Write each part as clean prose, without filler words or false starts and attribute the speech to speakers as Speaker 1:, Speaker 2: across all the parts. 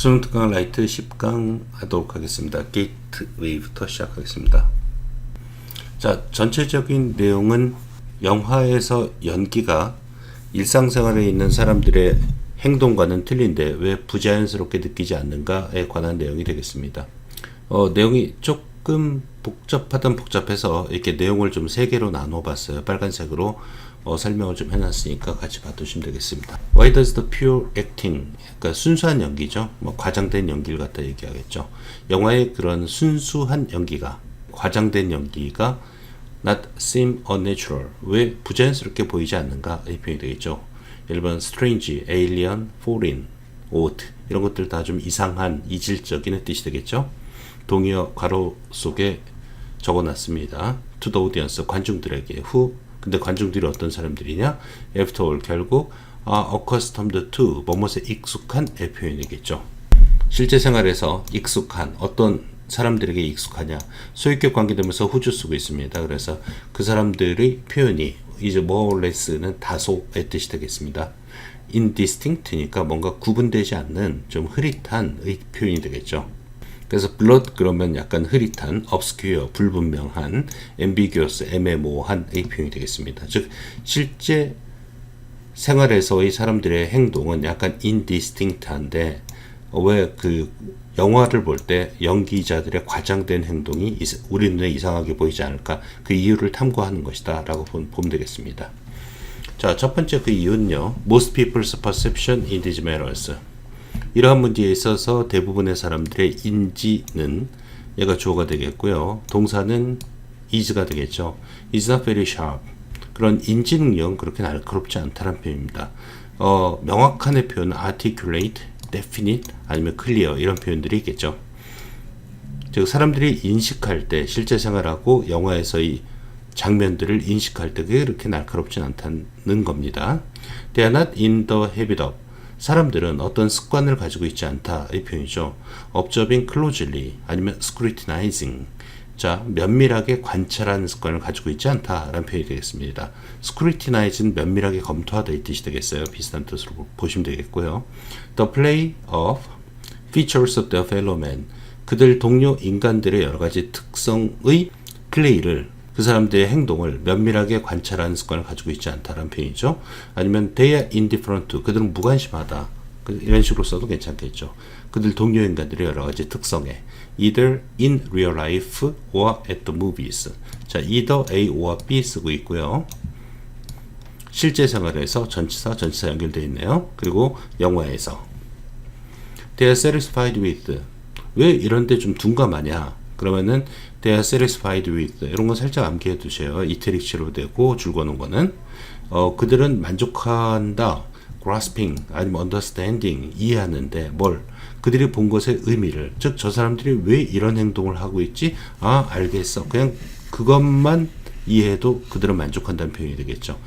Speaker 1: 수능 특강 라이트 10강 하도록 하겠습니다. 게이트웨이부터 시작하겠습니다. 자, 전체적인 내용은 영화에서 연기가 일상생활에 있는 사람들의 행동과는 틀린데 왜 부자연스럽게 느끼지 않는가에 관한 내용이 되겠습니다. 내용이 조금 복잡하든 복잡해서 이렇게 내용을 좀 세 개로 나눠 봤어요. 빨간색으로 설명을 좀 해놨으니까 같이 봐두시면 되겠습니다. Why does the pure acting, 그러니까 순수한 연기죠. 과장된 연기를 갖다 얘기하겠죠. 영화의 그런 순수한 연기가, 과장된 연기가 not seem unnatural, 왜 부자연스럽게 보이지 않는가 이 표현이 되겠죠. 예를 들면 strange, alien, foreign, odd 이런 것들 다 좀 이상한, 이질적인 뜻이 되겠죠. 동의어 괄호 속에 적어놨습니다. To the audience, 관중들에게. who, 근데 관중들이 어떤 사람들이냐? After all, 결국 accustomed to, 뭐뭇에 익숙한의 표현이겠죠. 실제 생활에서 익숙한, 어떤 사람들에게 익숙하냐? 소유격 관계되면서 who's 쓰고 있습니다. 그래서 그 사람들의 표현이 이제 more or less는 다소의 뜻이 되겠습니다. indistinct니까 뭔가 구분되지 않는 좀 흐릿한 의 표현이 되겠죠. 그래서 blood 그러면 약간 흐릿한, obscure 불분명한, ambiguous 애매모호한 의 표현이 되겠습니다. 즉 실제 생활에서의 사람들의 행동은 약간 indistinct한데 왜 그 영화를 볼 때 연기자들의 과장된 행동이 우리 눈에 이상하게 보이지 않을까? 그 이유를 탐구하는 것이다 라고 보면 되겠습니다. 자, 첫 번째 그 이유는요, most people's perception in these matters, 이러한 문제에 있어서 대부분의 사람들의 인지는, 얘가 주어가 되겠고요. 동사는 is가 되겠죠. is not very sharp. 그런 인지 능력은 그렇게 날카롭지 않다는 표현입니다. 명확한의 표현은 articulate, definite, 아니면 clear 이런 표현들이 있겠죠. 즉 사람들이 인식할 때, 실제 생활하고 영화에서의 장면들을 인식할 때 그게 그렇게 날카롭지 않다는 겁니다. They are not in the habit of, 사람들은 어떤 습관을 가지고 있지 않다 이 표현이죠. observing closely, 아니면 scrutinizing, 자, 면밀하게 관찰하는 습관을 가지고 있지 않다라는 표현이 되겠습니다. scrutinizing, 면밀하게 검토하다 이 뜻이 되겠어요. 비슷한 뜻으로 보시면 되겠고요. The play of features of their fellow men, 그들 동료 인간들의 여러 가지 특성의 플레이를, 그 사람들의 행동을 면밀하게 관찰하는 습관을 가지고 있지 않다라는 표현이죠. 아니면 they are indifferent, 그들은 무관심하다, 이런 식으로 써도 괜찮겠죠. 그들 동료 인간들의 여러 가지 특성에 either in real life or at the movies, 자, either A or B 쓰고 있고요. 실제 생활에서 전치사 연결되어 있네요. 그리고 영화에서 they are satisfied with, 왜 이런데 좀 둔감하냐? 그러면은 they are satisfied with, 이런 거 살짝 암기해 두세요. 이태릭시로 되고 줄 거는 거는 그들은 만족한다, grasping 아니면 understanding, 이해하는데 뭘? 그들이 본 것의 의미를, 즉 저 사람들이 왜 이런 행동을 하고 있지? 아, 알겠어. 그냥 그것만 이해해도 그들은 만족한다는 표현이 되겠죠.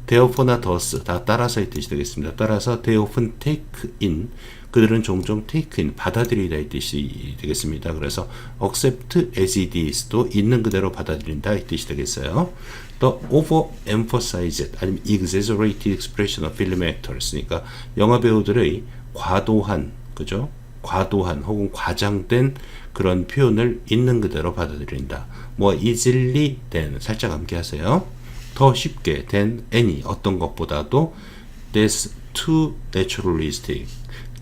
Speaker 1: therefore나 thus 다 따라서의 뜻이 되겠습니다. 따라서 they often take in, 그들은 종종 take in, 받아들이다 이 뜻이 되겠습니다. 그래서 accept as it is도 있는 그대로 받아들인다 이 뜻이 되겠어요. 또 overemphasized 아니면 exaggerated expression of film actors, 그러니까 영화 배우들의 과도한, 그죠? 과도한 혹은 과장된 그런 표현을 있는 그대로 받아들인다. 뭐 easily than, 살짝 암기하세요. 더 쉽게 than any, 어떤 것보다도 that's too naturalistic,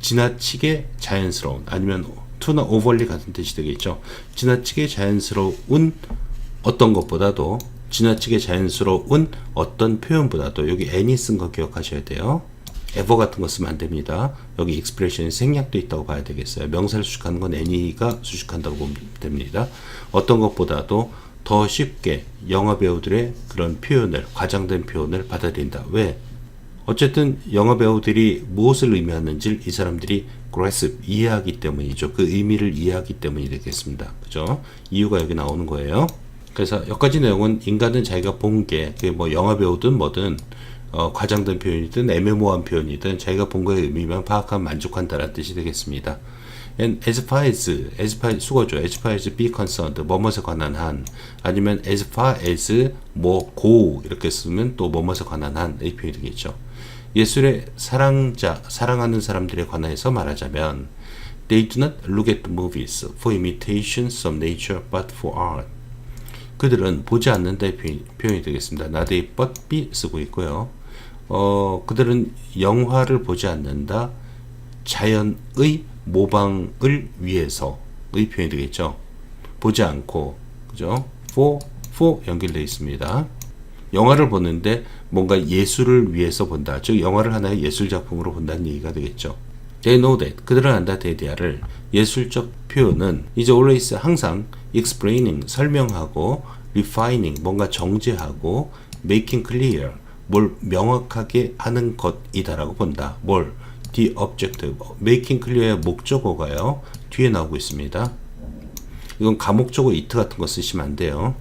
Speaker 1: 지나치게 자연스러운, 아니면 to나 overly 같은 뜻이 되겠죠. 지나치게 자연스러운 어떤 것보다도, 지나치게 자연스러운 어떤 표현보다도, 여기 any 쓴 거 기억하셔야 돼요. ever 같은 거 쓰면 안 됩니다. 여기 expression이 생략도 있다고 봐야 되겠어요. 명사를 수식하는 건 any가 수식한다고 보면 됩니다. 어떤 것보다도 더 쉽게 영화 배우들의 그런 표현을, 과장된 표현을 받아들인다. 왜? 어쨌든 영화 배우들이 무엇을 의미하는지 이 사람들이 grasp, 이해하기 때문이죠. 그 의미를 이해하기 때문이 되겠습니다. 그죠? 이유가 여기 나오는 거예요. 그래서 여기까지 내용은 인간은 자기가 본 게, 뭐 영화 배우든 뭐든 과장된 표현이든 애매모호한 표현이든 자기가 본 거의 의미만 파악하면 만족한다는 뜻이 되겠습니다. And as far as 수거죠. as far as be concerned, 뭐뭇에 관한 한, 아니면 as far as 뭐 go 이렇게 쓰면 또 뭐뭇에 관한 한 이 표현이 되겠죠. 예술의 사랑하는 사람들에 관해서 말하자면 They do not look at movies for imitations of nature but for art. 그들은 보지 않는다의 표현이 되겠습니다. not a but be 쓰고 있고요. 그들은 영화를 보지 않는다. 자연의 모방을 위해서의 표현이 되겠죠. 보지 않고, 그죠? for 연결되어 있습니다. 영화를 보는데 뭔가 예술을 위해서 본다. 즉 영화를 하나의 예술 작품으로 본다는 얘기가 되겠죠. They know that. 그들은 안다. 데디아를 예술적 표현은 is always 항상 explaining 설명하고 refining 뭔가 정제하고 making clear 뭘 명확하게 하는 것이다라고 본다. 뭘 the objective making clear의 목적어가요 뒤에 나오고 있습니다. 이건 가목적어 it 같은 거 쓰시면 안 돼요.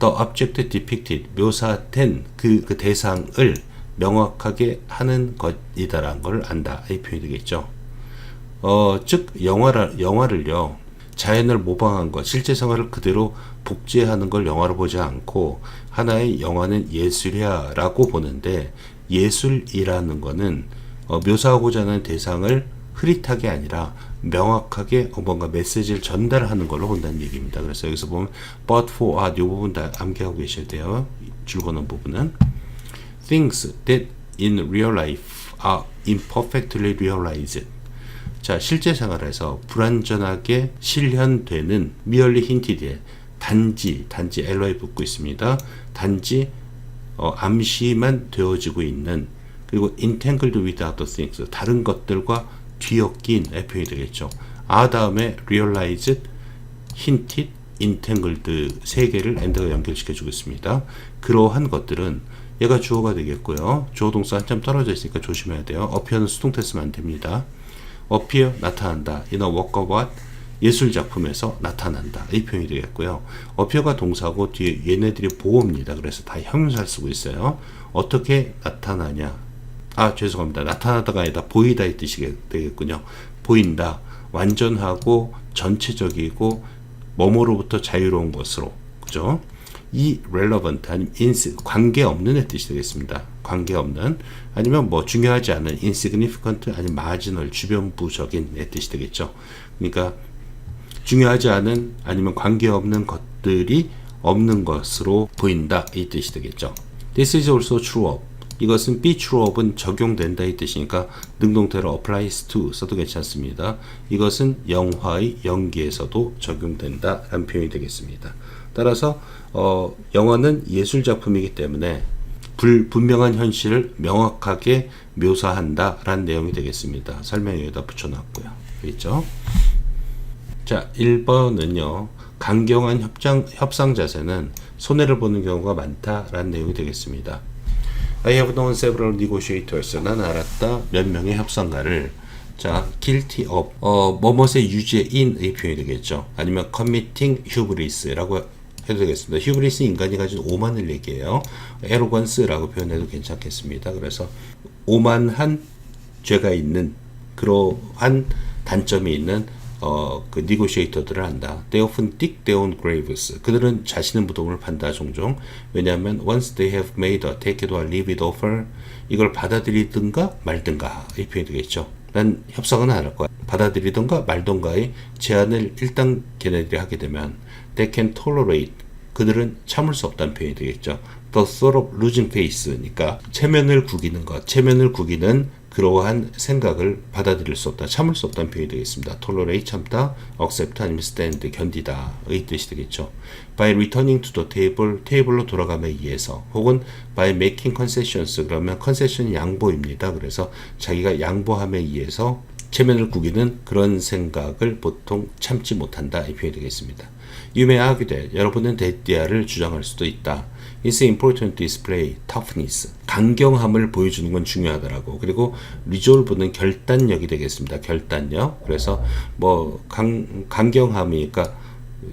Speaker 1: The object depicted 묘사된 그 대상을 명확하게 하는 것이다라는 걸 안다. 이 표현이 되겠죠. 즉 영화를요 자연을 모방한 것, 실제 생활을 그대로 복제하는 걸 영화로 보지 않고 하나의 영화는 예술이야라고 보는데 예술이라는 거는 묘사하고자 하는 대상을 흐릿하게 아니라 명확하게 뭔가 메시지를 전달하는 걸로 본다는 얘기입니다. 그래서 여기서 보면 but for art 이 부분 다 암기하고 계셔야 돼요. 줄거는 부분은 things that in real life are imperfectly realized. 자, 실제 생활에서 불완전하게 실현되는 merely hinted에 단지 LO에 붙고 있습니다. 단지 암시만 되어지고 있는 그리고 entangled with other things 다른 것들과 뒤엮인 표현이 되겠죠. 다음에 realized, hinted, entangled 세 개를 and가 연결시켜 주고 있습니다. 그러한 것들은 얘가 주어가 되겠고요. 주어 동사 한참 떨어져 있으니까 조심해야 돼요. appear는 수동태 쓰면 안 됩니다. appear 나타난다. in a work of art 예술 작품에서 나타난다. 이 표현이 되겠고요. appear가 동사고 뒤에 얘네들이 보어입니다. 그래서 다 형용사를 쓰고 있어요. 어떻게 나타나냐? 죄송합니다. 나타나다가 아니라 보이다 이 뜻이 되겠군요. 보인다. 완전하고 전체적이고 뭐뭐로부터 자유로운 것으로. 그죠? 이 relevant 아니면 관계없는의 뜻이 되겠습니다. 관계없는 아니면 뭐 중요하지 않은 insignificant 아니면 marginal 주변부적인의 뜻이 되겠죠. 그러니까 중요하지 않은 아니면 관계없는 것들이 없는 것으로 보인다 이 뜻이 되겠죠. This is also true of 이것은 be true of은 적용된다 이 뜻이니까 능동태로 applies to 써도 괜찮습니다. 이것은 영화의 연기에서도 적용된다 라는 표현이 되겠습니다. 따라서 영화는 예술작품이기 때문에 분명한 현실을 명확하게 묘사한다 라는 내용이 되겠습니다. 설명에 여기다 붙여놨고요. 그렇죠? 자, 1번은요. 강경한 협상 자세는 손해를 보는 경우가 많다라는 내용이 되겠습니다. I have known several negotiators. 난 알았다. 몇 명의 협상가를. 자, guilty of. 뭐뭇의 유죄인의 표현이 되겠죠. 아니면 committing hubris라고 해도 되겠습니다. hubris는 인간이 가진 오만을 얘기해요. arrogance라고 표현해도 괜찮겠습니다. 그래서 오만한 죄가 있는 그러한 단점이 있는 그 negotiator들을 한다. They often dig their own graves. 그들은 자신의 무덤을 판다 종종. 왜냐하면 once they have made a take it or leave it offer 이걸 받아들이든가 말든가 이 표현이 되겠죠. 난 협상은 안 할 거야. 받아들이든가 말든가의 제안을 일단 걔네들이 하게 되면 they can tolerate 그들은 참을 수 없다는 표현이 되겠죠. The thought of losing face니까 체면을 구기는 것, 체면을 구기는 그러한 생각을 받아들일 수 없다, 참을 수 없다는 표현이 되겠습니다. tolerate 참다, accept 아니면 stand 견디다의 뜻이 되겠죠. by returning to the table, 테이블로 돌아감에 의해서 혹은 by making concessions 그러면 concession이 양보입니다. 그래서 자기가 양보함에 의해서 체면을 구기는 그런 생각을 보통 참지 못한다 이 표현이 되겠습니다. You may argue that 여러분은 대띠아를 주장할 수도 있다. It's important to display toughness. 강경함을 보여주는 건 중요하더라고. 그리고 resolve는 결단력이 되겠습니다. 결단력. 그래서 뭐 강경함이니까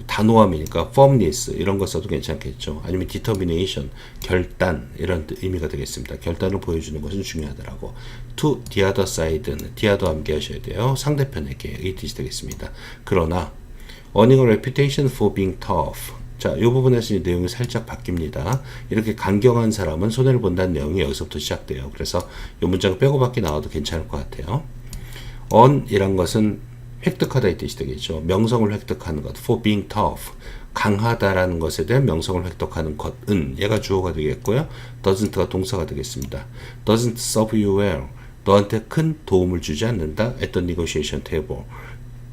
Speaker 1: 단호함이니까 firmness 이런 거 써도 괜찮겠죠. 아니면 determination 결단 이런 의미가 되겠습니다. 결단을 보여주는 것은 중요하더라고. To the other side는 the도 암기하셔야 돼요. 상대편에게 이 뜻이 되겠습니다. 그러나 earning a reputation for being tough. 자, 이 부분에서 내용이 살짝 바뀝니다. 이렇게 강경한 사람은 손해를 본다는 내용이 여기서부터 시작돼요. 그래서 이 문장 빼고 밖에 나와도 괜찮을 것 같아요. on이란 것은 획득하다 이 뜻이 되겠죠. 명성을 획득하는 것, for being tough, 강하다라는 것에 대한 명성을 획득하는 것은 얘가 주어가 되겠고요. doesn't가 동사가 되겠습니다. doesn't serve you well, 너한테 큰 도움을 주지 않는다. at the negotiation table.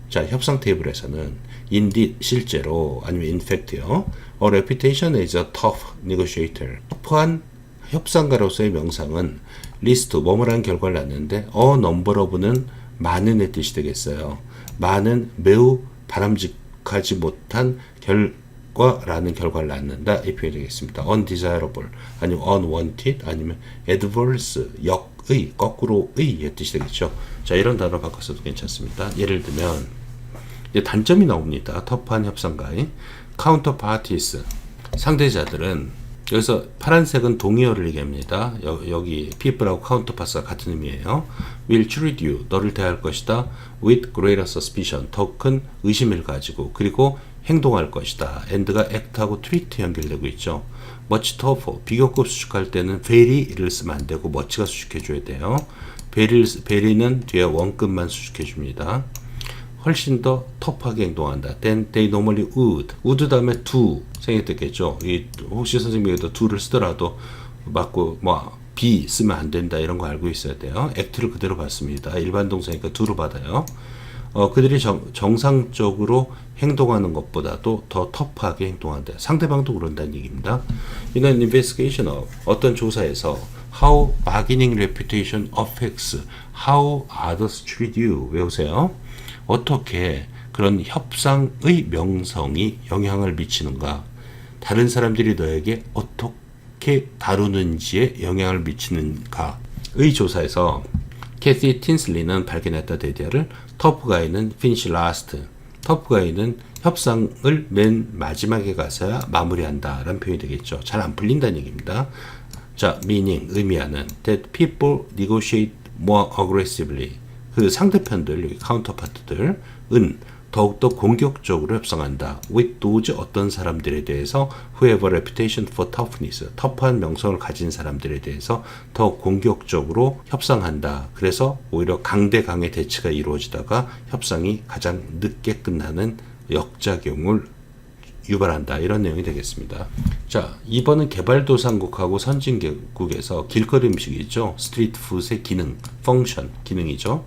Speaker 1: 자, 협상 테이블에서는 indeed, 실제로, 아니면 in fact요. A reputation as a tough negotiator. 터프한 협상가로서의 명상은 리스트, 뭐뭐라는 결과를 낳는데 a number of는 많은의 뜻이 되겠어요. 많은, 매우 바람직하지 못한 결과라는 결과를 낳는다. 이 표현이 되겠습니다. undesirable, 아니면 unwanted, 아니면 adverse, 역의, 거꾸로의 뜻이 되겠죠. 자, 이런 단어 바꿔서도 괜찮습니다. 예를 들면 이제 단점이 나옵니다. 터프한 협상가의 counterparties, 상대자들은, 여기서 파란색은 동의어를 얘기합니다. 여기 people하고 counterparts가 같은 의미예요. will treat you, 너를 대할 것이다. with greater suspicion, 더 큰 의심을 가지고, 그리고 행동할 것이다. and가 act하고 treat 연결되고 있죠. much tougher, 비교급 수축할 때는 very를 쓰면 안 되고 much가 수축해줘야 돼요. very는 뒤에 원급만 수축해줍니다. 훨씬 더 터프하게 행동한다. Then they normally would. would 다음에 do 생략됐겠죠. 혹시 선생님이 여기다 do를 쓰더라도 맞고 be 쓰면 안 된다 이런 거 알고 있어야 돼요. act를 그대로 받습니다. 일반 동사니까 do로 받아요. 그들이 정상적으로 행동하는 것보다도 더 터프하게 행동한다. 상대방도 그런다는 얘기입니다. 이는 investigation of, 어떤 조사에서 how bargaining reputation affects how others treat you. 외우세요. 어떻게 그런 협상의 명성이 영향을 미치는가, 다른 사람들이 너에게 어떻게 다루는지에 영향을 미치는가의 조사에서 캐시 틴슬리는 발견했다. 데디아를 터프 가이는 finish last, 터프 가이는 협상을 맨 마지막에 가서야 마무리한다 라는 표현이 되겠죠. 잘 안 풀린다는 얘기입니다. 자, meaning, 의미하는 that people negotiate more aggressively, 그 상대편들, 여기 카운터파트들은 더욱더 공격적으로 협상한다. with those, 어떤 사람들에 대해서 who have a reputation for toughness, 터프한 명성을 가진 사람들에 대해서 더 공격적으로 협상한다. 그래서 오히려 강대강의 대치가 이루어지다가 협상이 가장 늦게 끝나는 역작용을 유발한다. 이런 내용이 되겠습니다. 자, 2번은 개발도상국하고 선진국에서 길거리 음식이죠. 스트리트 푸드의 기능, 펑션, 기능이죠.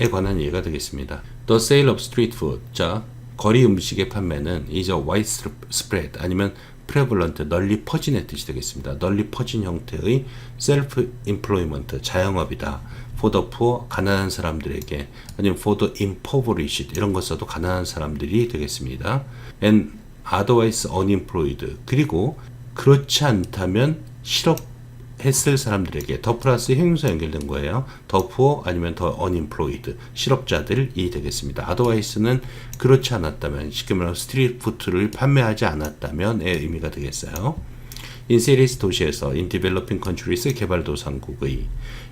Speaker 1: 에 관한 예가 되겠습니다. The sale of street food. 자, 거리 음식의 판매는 is a widespread, 아니면 prevalent, 널리 퍼진의 뜻이 되겠습니다. 널리 퍼진 형태의 self-employment, 자영업이다. for the poor, 가난한 사람들에게, 아니면 for the impoverished, 이런 것 써도 가난한 사람들이 되겠습니다. and otherwise unemployed, 그리고 그렇지 않다면 실업했을 사람들에게, 더 플러스 형용사 연결된 거예요. 더 poor 아니면 더 unemployed, 실업자들이 되겠습니다. otherwise는 그렇지 않았다면, 쉽게 말하면 스트리트 푸드를 판매하지 않았다면의 의미가 되겠어요. In cities, 도시에서, in developing countries, 개발도상국의,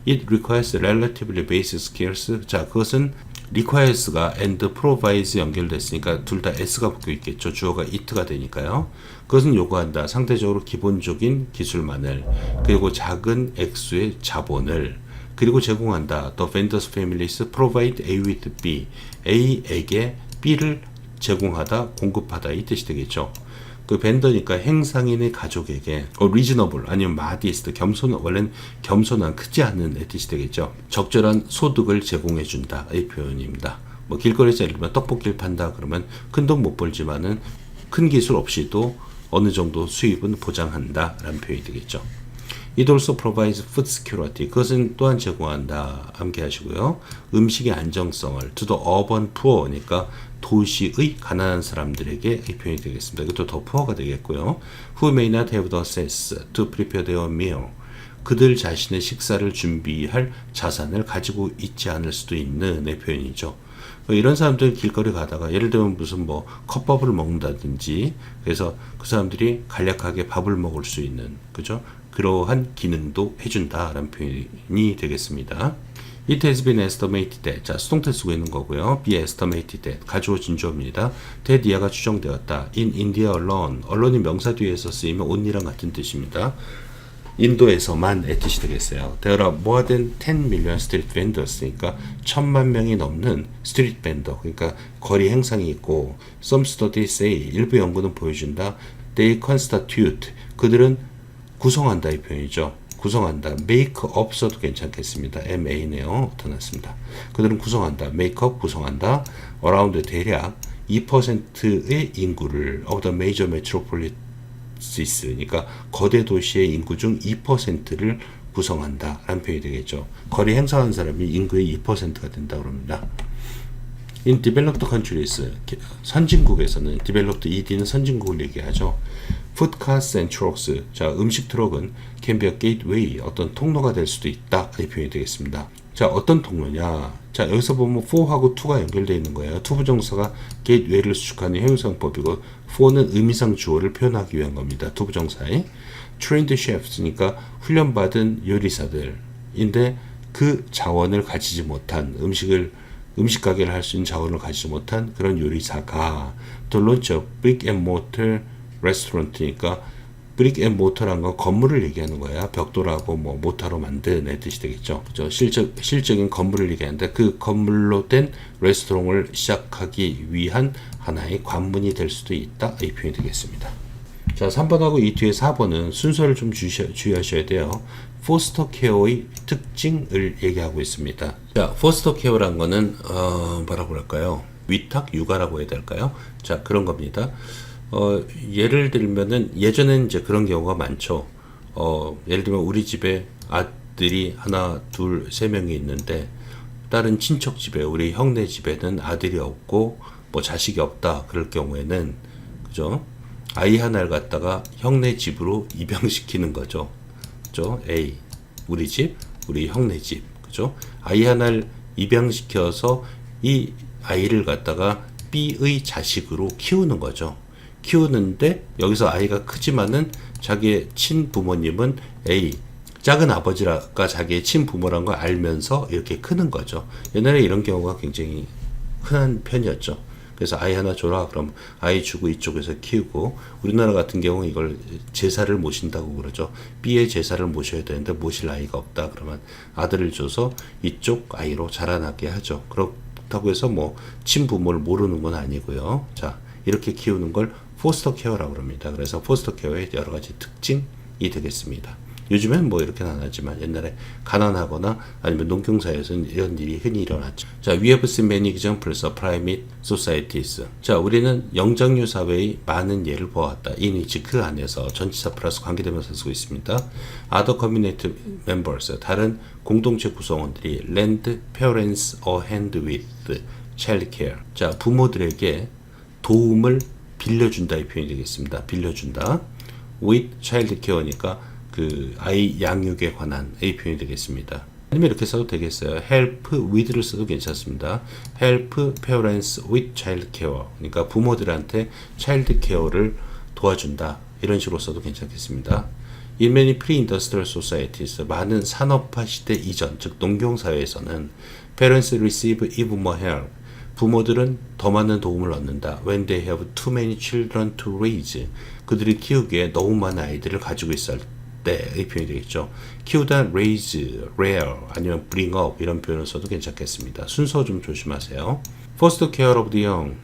Speaker 1: it requires relatively basic skills. 자, 그것은 requires가 and provides 연결됐으니까 둘 다 s가 붙어 있겠죠. 주어가 it가 되니까요. 그것은 요구한다. 상대적으로 기본적인 기술만을, 그리고 작은 액수의 자본을, 그리고 제공한다. The vendors families provide A with B. A에게 B를 제공하다, 공급하다 이 뜻이 되겠죠. 그 벤더니까 행상인의 가족에게 reasonable 아니면 modest, 원래는 겸손한, 크지 않은 뜻이 되겠죠. 적절한 소득을 제공해 준다 이 표현입니다. 뭐 길거리에서 예를 들면 떡볶이를 판다 그러면 큰 돈 못 벌지만은 큰 기술 없이도 어느 정도 수입은 보장한다 라는 표현이 되겠죠. It also provides food security. 그것은 또한 제공한다. 암기하시고요. 음식의 안정성을 to the urban poor니까 도시의 가난한 사람들에게 이 표현이 되겠습니다. 이것도 더 poor가 되겠고요. Who may not have the access to prepare their meal. 그들 자신의 식사를 준비할 자산을 가지고 있지 않을 수도 있는 표현이죠. 이런 사람들 길거리 가다가 예를 들면 무슨 뭐 컵밥을 먹는다든지, 그래서 그 사람들이 간략하게 밥을 먹을 수 있는, 그죠? 그러한 기능도 해준다라는 표현이 되겠습니다. It has been estimated that. 자, 수동태 쓰고 있는 거고요. be estimated that. 가주어진 주어입니다. that 이하가 추정되었다. In India alone. 언론이 명사 뒤에서 쓰이면 only랑 같은 뜻입니다. 인도에서만 뜻이 되겠어요. There are more than 10 million street vendors. 그러니까 1000만 명이 넘는 스트리트 벤더. 그러니까 거리 행상이 있고 some studies say 일부 연구는 보여준다. They constitute. 그들은 구성한다 이 표현이죠. 구성한다. make up 써도 괜찮겠습니다. MA네요. 나타났습니다. 그들은 구성한다. make up 구성한다. around 대략 2%의 인구를 of the major metropolises 그러니까 거대 도시의 인구 중 2%를 구성한다 라는 표현이 되겠죠. 거리 행사하는 사람이 인구의 2%가 된다고 합니다. In developed countries 선진국에서는 developed ED는 선진국을 얘기하죠. Food carts and trucks 자 음식 트럭은 can be a gateway 어떤 통로가 될 수도 있다 이 표현이 되겠습니다. 자 어떤 통로냐 자 여기서 보면 for하고 to가 연결되어 있는 거예요. 투부정사가 gateway를 수축하는 형용사법이고 for는 의미상 주어를 표현하기 위한 겁니다. 투부정사에 trained chefs니까 훈련받은 요리사들인데 그 자원을 가지지 못한 음식 가게를 할 수 있는 자원을 가지지 못한 그런 요리사가 to launch a brick and mortar restaurant니까 brick and mortar란 건 건물을 얘기하는 거야. 벽돌하고 뭐 모타로 만든 애 뜻이 되겠죠. 그죠? 실적인 건물을 얘기하는데 그 건물로 된 레스토랑을 시작하기 위한 하나의 관문이 될 수도 있다. 이 표현이 되겠습니다. 자, 3번하고 이 뒤에 4번은 순서를 좀 주의하셔야 돼요. 포스터 케어의 특징을 얘기하고 있습니다. 자, 포스터 케어란 거는 뭐라고 할까요? 위탁 육아라고 해야 될까요? 자, 그런 겁니다. 예를 들면은 예전에는 이제 그런 경우가 많죠. 예를 들면 우리 집에 아들이 하나, 둘, 세 명이 있는데 다른 친척 집에 우리 형네 집에는 아들이 없고 뭐 자식이 없다. 그럴 경우에는 그죠? 아이 하나를 갖다가 형네 집으로 입양시키는 거죠. 그죠? A 우리 집, 우리 형네 집. 그죠? 아이 하나를 입양시켜서 이 아이를 갖다가 B의 자식으로 키우는 거죠. 키우는데 여기서 아이가 크지만은 자기의 친부모님은 A 작은 아버지가 자기의 친부모란 걸 알면서 이렇게 크는 거죠. 옛날에 이런 경우가 굉장히 흔한 편이었죠. 그래서 아이 하나 줘라 그럼 아이 주고 이쪽에서 키우고 우리나라 같은 경우 이걸 제사를 모신다고 그러죠. B의 제사를 모셔야 되는데 모실 아이가 없다 그러면 아들을 줘서 이쪽 아이로 자라나게 하죠. 그렇다고 해서 뭐 친부모를 모르는 건 아니고요. 자 이렇게 키우는 걸 포스터 케어라고 합니다. 그래서 포스터 케어의 여러 가지 특징이 되겠습니다. 요즘엔 뭐 이렇게는 안 하지만 옛날에 가난하거나 아니면 농경사회에서는 이런 일이 흔히 일어났죠. 자, we have seen many examples of private societies. 자, 우리는 영장류 사회의 많은 예를 보았다. in which 그 안에서 전치사 플러스 관계대명사 쓰고 있습니다. other community members 다른 공동체 구성원들이 lend parents a hand with child care. 자, 부모들에게 도움을 빌려준다 이 표현이 되겠습니다. 빌려준다. with child care니까 그 아이 양육에 관한 이 표현이 되겠습니다. 아니면 이렇게 써도 되겠어요. help with를 써도 괜찮습니다. help parents with child care. 그러니까 부모들한테 child care를 도와준다. 이런 식으로 써도 괜찮겠습니다. In many pre-industrial societies, 많은 산업화 시대 이전, 즉 농경사회에서는 parents receive even more help. 부모들은 더 많은 도움을 얻는다. When they have too many children to raise. 그들이 키우기에 너무 많은 아이들을 가지고 있을 때 이 표현이 되겠죠. 키우다 raise, rear 아니면 bring up 이런 표현을 써도 괜찮겠습니다. 순서 좀 조심하세요. Foster care of the young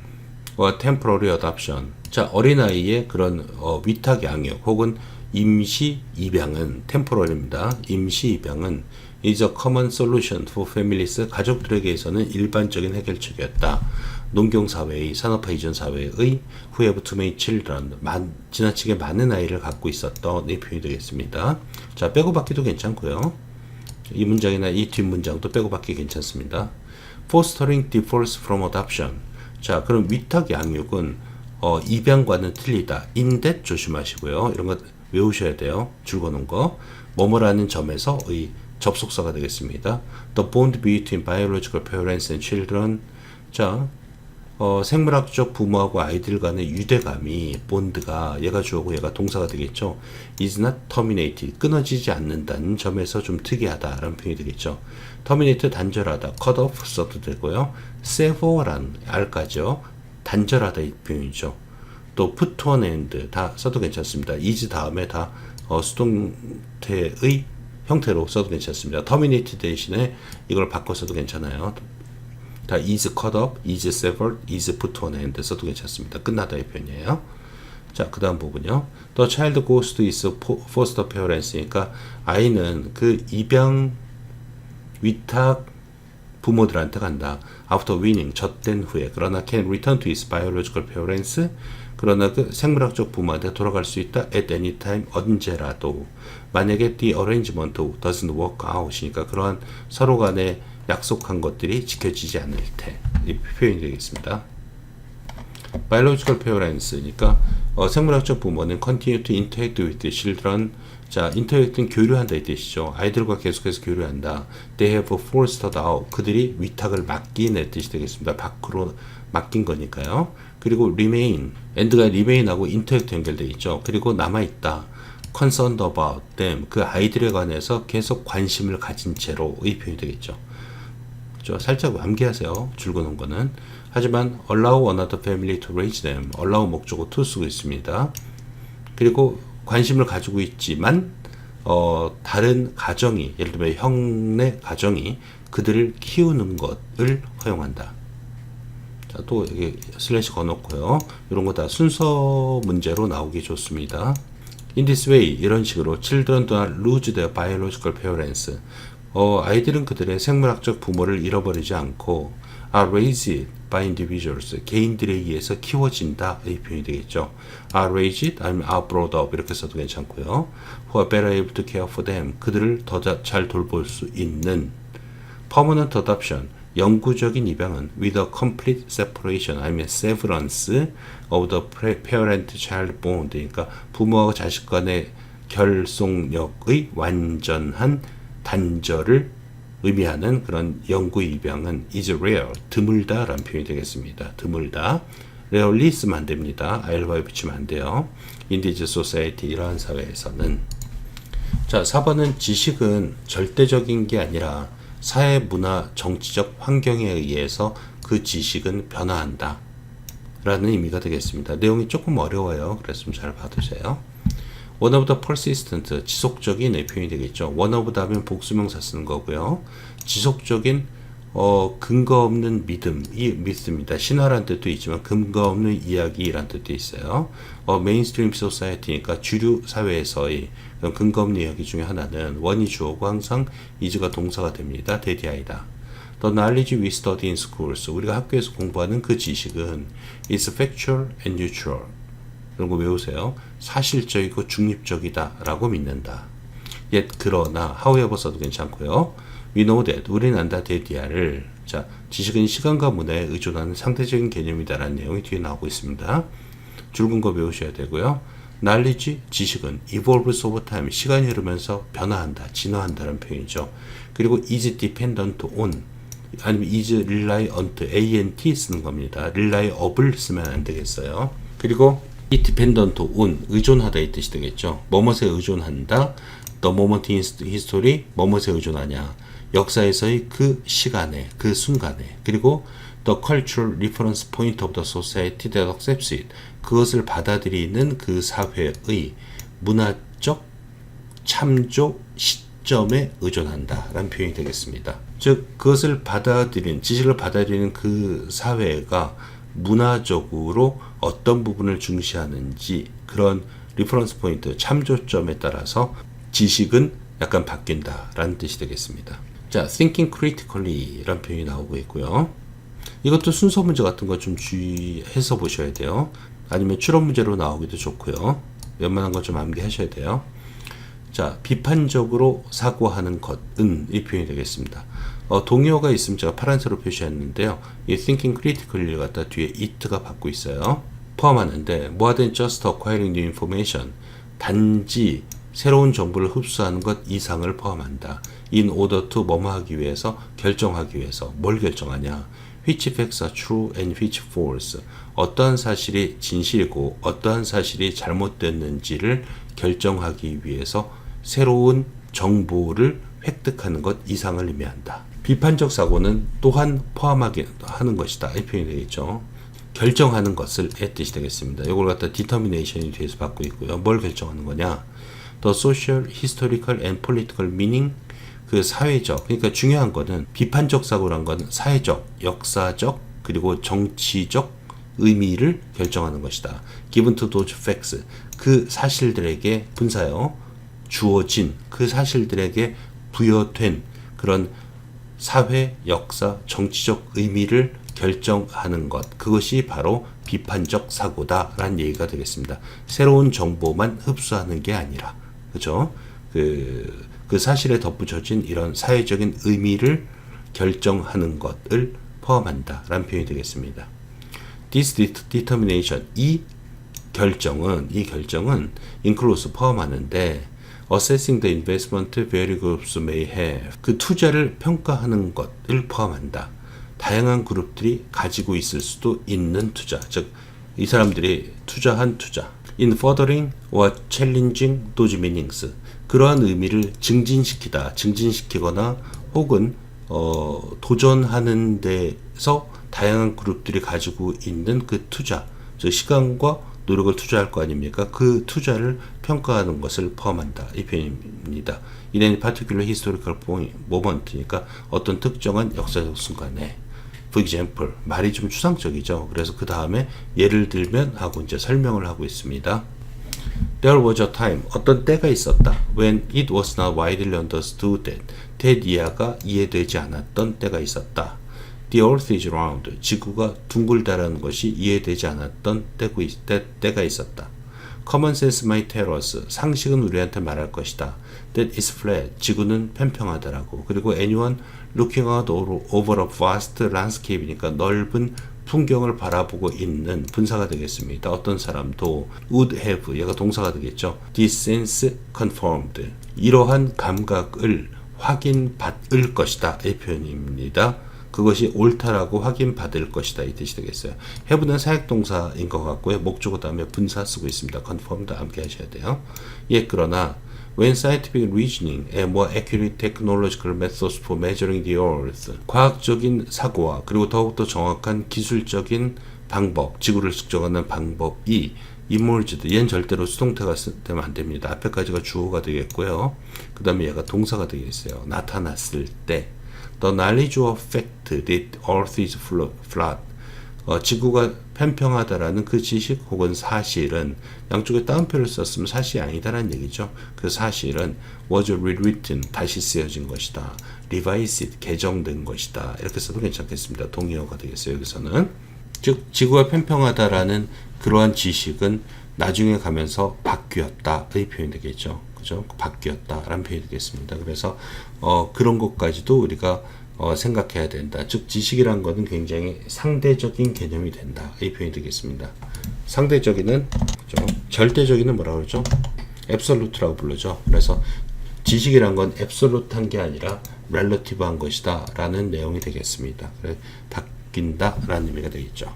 Speaker 1: or temporary adoption. 자, 어린아이의 그런 위탁 양육 혹은 임시 입양은 temporary입니다. 임시 입양은 is a common solution for families. 가족들에게서는 일반적인 해결책이었다. 농경사회의 산업화 이전 사회의 who have too many children 지나치게 많은 아이를 갖고 있었던 이 표현이 되겠습니다. 자, 빼고 받기도 괜찮고요. 이 문장이나 이 뒷문장도 빼고 받기 괜찮습니다. Fostering differs from adoption. 자, 그럼 위탁 양육은 입양과는 틀리다. in that 조심하시고요. 이런 거 외우셔야 돼요. 줄 거는 거. 뭐뭐라는 점에서의 접속사가 되겠습니다. The bond between biological parents and children. 자, 생물학적 부모하고 아이들 간의 유대감이 본드가 얘가 주어고 얘가 동사가 되겠죠. is not terminated 끊어지지 않는다는 점에서 좀 특이하다라는 표현이 되겠죠. terminate 단절하다 cut off 써도 되고요. sever란 알까죠. 단절하다 이 표현이죠. 또 put an end 다 써도 괜찮습니다. is 다음에 다 수동태의 형태로 써도 괜찮습니다. terminate 대신에 이걸 바꿔서도 괜찮아요. 다 is cut off, is severed, is put on end 써도 괜찮습니다. 끝나다의 표현이에요. 자, 그 다음 부분요. The child goes to his foster parents니까 아이는 그 입양 위탁 부모들한테 간다. After winning, 젖된 후에. 그러나 can return to his biological parents. 그러나 그 생물학적 부모한테 돌아갈 수 있다. At any time, 언제라도. 만약에 the arrangement doesn't work out이니까 그러한 서로 간에 약속한 것들이 지켜지지 않을 때. 이 표현이 되겠습니다. biological parents니까 생물학적 부모는 continue to interact with the children. 자, interact는 교류한다 이 뜻이죠. 아이들과 계속해서 교류한다. They have fostered out. 그들이 위탁을 맡긴 뜻이 되겠습니다. 밖으로 맡긴 거니까요. 그리고 remain. end가 remain하고 interact 연결되어 있죠. 그리고 남아있다. concerned about them. 그 아이들에 관해서 계속 관심을 가진 채로의 표현이 되겠죠. 그렇죠? 살짝 암기하세요. 줄거놓은 거는. 하지만 allow another family to raise them. allow 목적어 to 쓰고 있습니다. 그리고 관심을 가지고 있지만 다른 가정이 예를 들면 형네 가정이 그들을 키우는 것을 허용한다. 자, 또 여기 슬래시 거놓고요. 이런 거 다 순서 문제로 나오기 좋습니다. In this way 이런 식으로 children do not lose their biological parents. 아이들은 그들의 생물학적 부모를 잃어버리지 않고 are raised by individuals. 개인들에 의해서 키워진다. 이 표현이 되겠죠. are raised 아니면 are brought up 이렇게 써도 괜찮고요. who are better able to care for them. 그들을 더 잘 돌볼 수 있는 permanent adoption. 영구적인 입양은 with a complete separation 아니면 severance of the parent-child bond. 그러니까 부모와 자식 간의 결속력의 완전한 단절을 의미하는 그런 영구 입양은 is rare, 드물다 라는 표현이 되겠습니다. 드물다. rarely 쓰면 안 됩니다. ILY 붙이면 안 돼요. In this society, 이러한 사회에서는. 자, 4번은 지식은 절대적인 게 아니라 사회, 문화, 정치적 환경에 의해서 그 지식은 변화한다 라는 의미가 되겠습니다. 내용이 조금 어려워요. 그래서 잘 봐두세요. one of the persistent, 지속적인 표현이 되겠죠. one of the 하면 복수명사 쓰는 거고요. 지속적인 근거 없는 믿음이 믿습니다. 신화란 뜻도 있지만 근거 없는 이야기란 뜻도 있어요. mainstream society니까 주류 사회에서의 근거 없는 이야기 중에 하나는 one이 주어고 항상 is가 동사가 됩니다. 대디아이다. The knowledge we study in schools, 우리가 학교에서 공부하는 그 지식은 is factual and neutral. 이런 거 외우세요. 사실적이고 중립적이다 라고 믿는다. Yet 그러나 however 써도 괜찮고요. We know that 우리는 안다 대디아를 자 지식은 시간과 문화에 의존하는 상대적인 개념이다 라는 내용이 뒤에 나오고 있습니다. 줄근 거 외우셔야 되고요. knowledge 지식은 evolves over time 시간이 흐르면서 변화한다 진화한다는 표현이죠. 그리고 is dependent on 아니면 is reliant ant 쓰는 겁니다. reliable을 쓰면 안 되겠어요. 그리고 이 dependent on 의존하다 이 뜻이 되겠죠. 뭐뭇에 의존한다. The moment in history 뭐뭇에 의존하냐. 역사에서의 그 시간에 그 순간에 그리고 the cultural reference point of the society that accepts it 그것을 받아들이는 그 사회의 문화적 참조 시점에 의존한다 라는 표현이 되겠습니다. 즉 그것을 받아들이는 지식을 받아들이는 그 사회가 문화적으로 어떤 부분을 중시하는지 그런 리퍼런스 포인트, 참조점에 따라서 지식은 약간 바뀐다 라는 뜻이 되겠습니다. 자, thinking critically 라는 표현이 나오고 있고요. 이것도 순서 문제 같은 거 좀 주의해서 보셔야 돼요. 아니면 추론 문제로 나오기도 좋고요. 웬만한 거 좀 암기하셔야 돼요. 자, 비판적으로 사고하는 것은 이 표현이 되겠습니다. 동의어가 있으면 제가 파란색으로 표시했는데요. 이 thinking critically를 갖다 뒤에 it가 받고 있어요. 포함하는데 more than just acquiring new information 단지 새로운 정보를 흡수하는 것 이상을 포함한다. in order to 뭐뭐 하기 위해서 결정하기 위해서 뭘 결정하냐. which facts are true and which false 어떠한 사실이 진실이고 어떠한 사실이 잘못됐는지를 결정하기 위해서 새로운 정보를 획득하는 것 이상을 의미한다. 비판적 사고는 또한 포함하게 하는 것이다. 이 표현이 되겠죠. 결정하는 것을 의 뜻이 되겠습니다. 이걸 갖다 determination이 뒤에서 받고 있고요. 뭘 결정하는 거냐? The social, historical and political meaning 그 사회적, 그러니까 중요한 거는 비판적 사고란 건 사회적, 역사적, 그리고 정치적 의미를 결정하는 것이다. Given to those facts, 그 사실들에게 분사요, 주어진 그 사실들에게 부여된 그런 사회, 역사, 정치적 의미를 결정하는 것, 그것이 바로 비판적 사고다라는 얘기가 되겠습니다. 새로운 정보만 흡수하는 게 아니라, 그죠? 그 사실에 덧붙여진 이런 사회적인 의미를 결정하는 것을 포함한다라는 표현이 되겠습니다. This determination, 이 결정은 includes 포함하는데 assessing the investment various groups may have, 그 투자를 평가하는 것을 포함한다. 다양한 그룹들이 가지고 있을 수도 있는 투자, 즉 이 사람들이 투자한 투자. In furthering or challenging those meanings, 그러한 의미를 증진시키거나 혹은 도전하는 데서 다양한 그룹들이 가지고 있는 그 투자, 즉 시간과 노력을 투자할 거 아닙니까? 그 투자를 평가하는 것을 포함한다. 이 표현입니다. In any particular historical moment니까 어떤 특정한 역사적 순간에. For example, 말이 좀 추상적이죠. 그래서 그 다음에 예를 들면 하고 이제 설명을 하고 있습니다. There was a time, 어떤 때가 있었다. When it was not widely understood that, 대이해가 이해되지 않았던 때가 있었다. The earth is round, 지구가 둥글다라는 것이 이해되지 않았던 때가 있었다. Common sense might tell us, 상식은 우리한테 말할 것이다. That is flat, 지구는 평평하다라고. 그리고 anyone looking out over a vast landscape니까 넓은 풍경을 바라보고 있는 분사가 되겠습니다. 어떤 사람도 would have, 얘가 동사가 되겠죠. This sense confirmed, 이러한 감각을 확인받을 것이다. 이 표현입니다. 그것이 옳다라고 확인받을 것이다. 이 뜻이 되겠어요. have는 사역동사인 것 같고요. 목적어 다음에 분사 쓰고 있습니다. confirmed 함께 하셔야 돼요. 예, 그러나 when scientific reasoning and more accurate technological methods for measuring the earth, 과학적인 사고와 그리고 더욱더 정확한 기술적인 방법, 지구를 측정하는 방법이 emerged, 얘는 절대로 수동태가 되면 안 됩니다. 앞에까지가 주어가 되겠고요. 그 다음에 얘가 동사가 되겠어요. 나타났을 때 The knowledge of fact that earth is flat, 지구가 편평하다라는 그 지식 혹은 사실은, 양쪽에 따옴표를 썼으면 사실이 아니다라는 얘기죠. 그 사실은 was rewritten, 다시 쓰여진 것이다. revised, 개정된 것이다. 이렇게 써도 괜찮겠습니다. 동의어가 되겠어요. 여기서는 즉 지구가 편평하다라는 그러한 지식은 나중에 가면서 바뀌었다의 표현이 되겠죠. 그죠? 바뀌었다라는 표현이 되겠습니다. 그래서 그런 것까지도 우리가 생각해야 된다. 즉 지식이란 것은 굉장히 상대적인 개념이 된다. 이 표현이 되겠습니다. 상대적인은 그죠? 절대적인은 뭐라고 그러죠? 앱솔루트라고 부르죠. 그래서 지식이란 건 앱솔루트한 게 아니라 렐러티브한 것이다 라는 내용이 되겠습니다. 그래서 바뀐다 라는 의미가 되겠죠.